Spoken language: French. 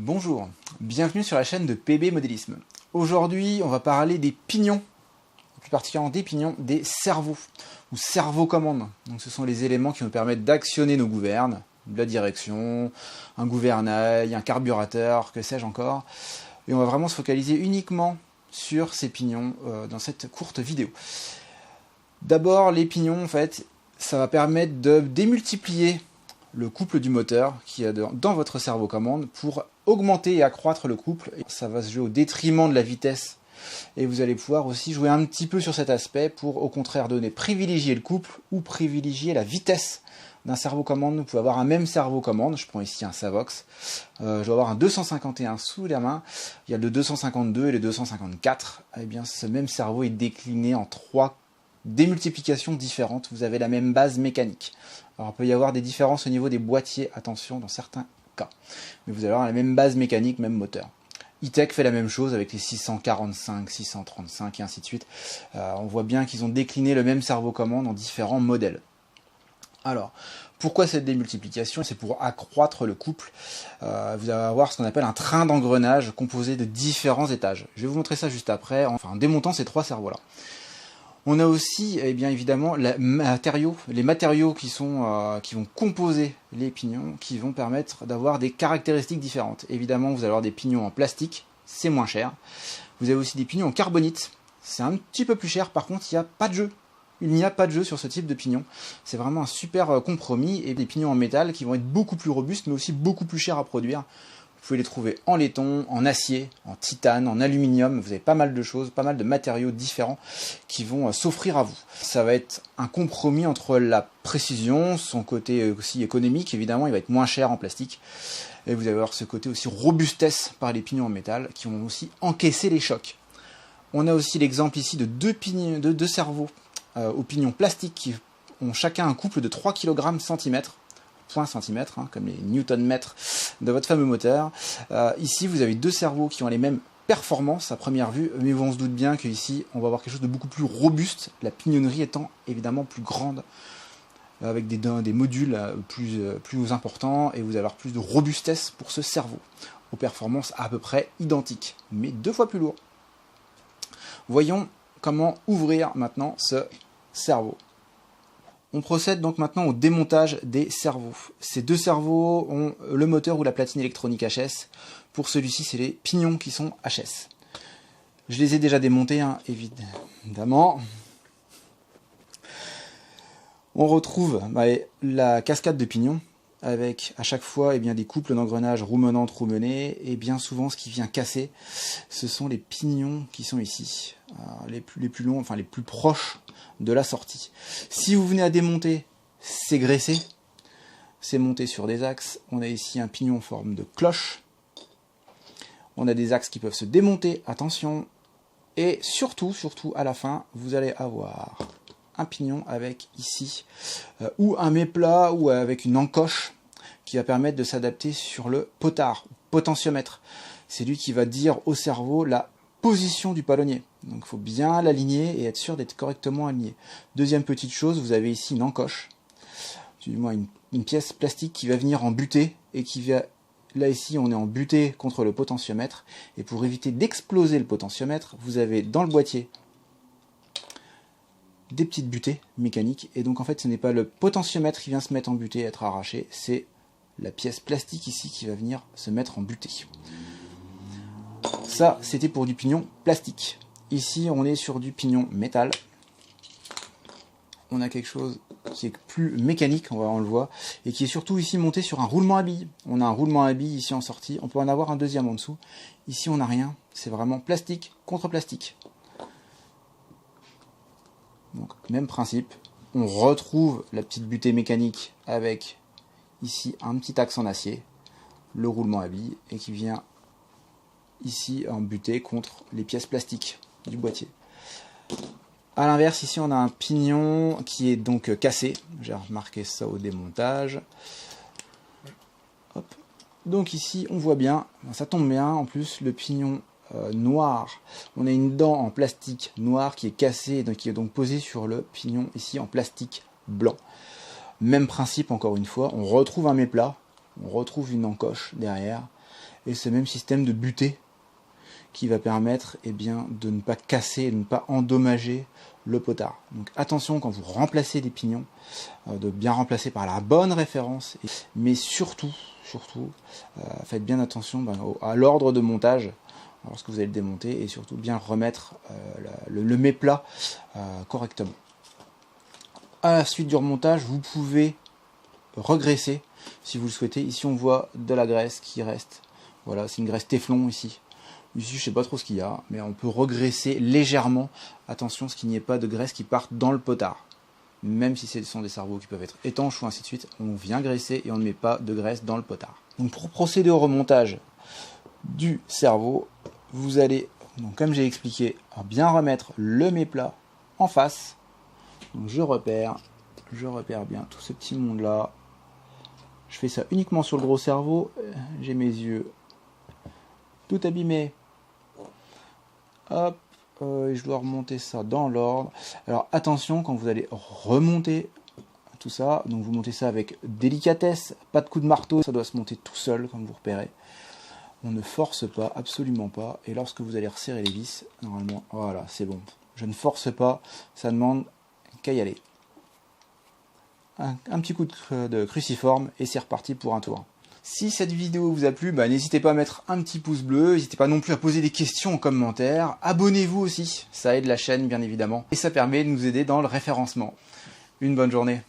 Bonjour, bienvenue sur la chaîne de PB Modélisme. Aujourd'hui, on va parler des pignons, plus particulièrement des pignons des cerveaux, ou cerveau-commandes. Donc ce sont les éléments qui nous permettent d'actionner nos gouvernes, de la direction, un gouvernail, un carburateur, que sais-je encore. Et on va vraiment se focaliser uniquement sur ces pignons dans cette courte vidéo. D'abord, les pignons, en fait, ça va permettre de démultiplier le couple du moteur qui est dans votre cerveau-commande pour augmenter et accroître le couple. Et ça va se jouer au détriment de la vitesse. Et vous allez pouvoir aussi jouer un petit peu sur cet aspect pour au contraire privilégier le couple ou privilégier la vitesse d'un cerveau-commande. Vous pouvez avoir un même cerveau-commande. Je prends ici un Savox. Je vais avoir un 251 sous la main. Il y a le 252 et le 254. Eh bien, ce même cerveau est décliné en 3 démultiplications différentes. Vous avez la même base mécanique. Alors, il peut y avoir des différences au niveau des boîtiers, attention, dans certains cas. Mais vous allez avoir la même base mécanique, même moteur. E-Tech fait la même chose avec les 645, 635 et ainsi de suite. On voit bien qu'ils ont décliné le même cerveau-commande en différents modèles. Alors, pourquoi cette démultiplication? C'est pour accroître le couple. Vous allez avoir ce qu'on appelle un train d'engrenage composé de différents étages. Je vais vous montrer ça juste après, en démontant ces 3 cerveaux-là. On a aussi, bien évidemment, les matériaux qui vont composer les pignons, qui vont permettre d'avoir des caractéristiques différentes. Évidemment, vous allez avoir des pignons en plastique, c'est moins cher. Vous avez aussi des pignons en carbonite, c'est un petit peu plus cher. Par contre, il n'y a pas de jeu. Il n'y a pas de jeu sur ce type de pignon. C'est vraiment un super compromis. Et des pignons en métal qui vont être beaucoup plus robustes, mais aussi beaucoup plus chers à produire. Vous pouvez les trouver en laiton, en acier, en titane, en aluminium. Vous avez pas mal de choses, pas mal de matériaux différents qui vont s'offrir à vous. Ça va être un compromis entre la précision, son côté aussi économique, évidemment, il va être moins cher en plastique. Et vous allez avoir ce côté aussi robustesse par les pignons en métal qui vont aussi encaisser les chocs. On a aussi l'exemple ici de deux cerveaux aux pignons plastiques qui ont chacun un couple de 3 kg centimètres. Point centimètre, comme les newton-mètres de votre fameux moteur. Ici, vous avez 2 cerveaux qui ont les mêmes performances à première vue, mais on se doute bien qu'ici, on va avoir quelque chose de beaucoup plus robuste, la pignonnerie étant évidemment plus grande, avec des modules plus importants, et vous allez avoir plus de robustesse pour ce cerveau, aux performances à peu près identiques, mais 2 fois plus lourd. Voyons comment ouvrir maintenant ce cerveau. On procède donc maintenant au démontage des cerveaux. Ces 2 cerveaux ont le moteur ou la platine électronique HS. Pour celui-ci, c'est les pignons qui sont HS. Je les ai déjà démontés, évidemment. On retrouve la cascade de pignons, avec à chaque fois des couples d'engrenages roumenantes-roumenés, et bien souvent ce qui vient casser, ce sont les pignons qui sont ici, les plus longs, les plus proches de la sortie. Si vous venez à démonter, c'est graissé, c'est monté sur des axes. On a ici un pignon en forme de cloche, on a des axes qui peuvent se démonter, attention, et surtout à la fin, vous allez avoir un pignon avec ici, ou un méplat, ou avec une encoche, qui va permettre de s'adapter sur le potard, potentiomètre. C'est lui qui va dire au cerveau la position du palonnier. Donc il faut bien l'aligner et être sûr d'être correctement aligné. Deuxième petite chose, vous avez ici une encoche, du moins une pièce plastique qui va venir en butée, et qui va, là ici on est en butée contre le potentiomètre, et pour éviter d'exploser le potentiomètre, vous avez dans le boîtier des petites butées mécaniques, et donc en fait ce n'est pas le potentiomètre qui vient se mettre en butée et être arraché, c'est la pièce plastique ici qui va venir se mettre en butée. Ça, c'était pour du pignon plastique. Ici, on est sur du pignon métal. On a quelque chose qui est plus mécanique, on le voit, et qui est surtout ici monté sur un roulement à billes. On a un roulement à billes ici en sortie, on peut en avoir un deuxième en dessous. Ici, on n'a rien, c'est vraiment plastique contre plastique. Donc, même principe, on retrouve la petite butée mécanique avec ici un petit axe en acier, le roulement à billes, et qui vient ici en butée contre les pièces plastiques du boîtier. A l'inverse, ici on a un pignon qui est donc cassé. J'ai remarqué ça au démontage. Hop. Donc ici on voit bien, ça tombe bien, en plus le pignon noir, on a une dent en plastique noir qui est cassée, donc qui est donc posée sur le pignon ici en plastique blanc. Même principe encore une fois, on retrouve un méplat, on retrouve une encoche derrière, et ce même système de butée qui va permettre de ne pas casser et de ne pas endommager le potard. Donc attention quand vous remplacez des pignons, de bien remplacer par la bonne référence, mais surtout, faites bien attention à l'ordre de montage lorsque vous allez le démonter, et surtout bien remettre le méplat correctement. À la suite du remontage, vous pouvez regraisser si vous le souhaitez. Ici on voit de la graisse qui reste, voilà, c'est une graisse téflon ici. Ici, je sais pas trop ce qu'il y a, mais on peut regresser légèrement. Attention, ce qu'il n'y ait pas de graisse qui parte dans le potard. Même si ce sont des cerveaux qui peuvent être étanches ou ainsi de suite, on vient graisser et on ne met pas de graisse dans le potard. Donc pour procéder au remontage du cerveau, vous allez, donc comme j'ai expliqué, bien remettre le méplat en face. Donc je repère bien tout ce petit monde là. Je fais ça uniquement sur le gros cerveau. J'ai mes yeux tout abîmés. Hop, je dois remonter ça dans l'ordre. Alors attention quand vous allez remonter tout ça, donc vous montez ça avec délicatesse, pas de coup de marteau, ça doit se monter tout seul comme vous repérez. On ne force pas, absolument pas, et lorsque vous allez resserrer les vis, normalement, voilà, c'est bon. Je ne force pas, ça demande qu'à y aller. Un petit coup de cruciforme et c'est reparti pour un tour. Si cette vidéo vous a plu, n'hésitez pas à mettre un petit pouce bleu, n'hésitez pas non plus à poser des questions en commentaire, abonnez-vous aussi, ça aide la chaîne bien évidemment, et ça permet de nous aider dans le référencement. Une bonne journée.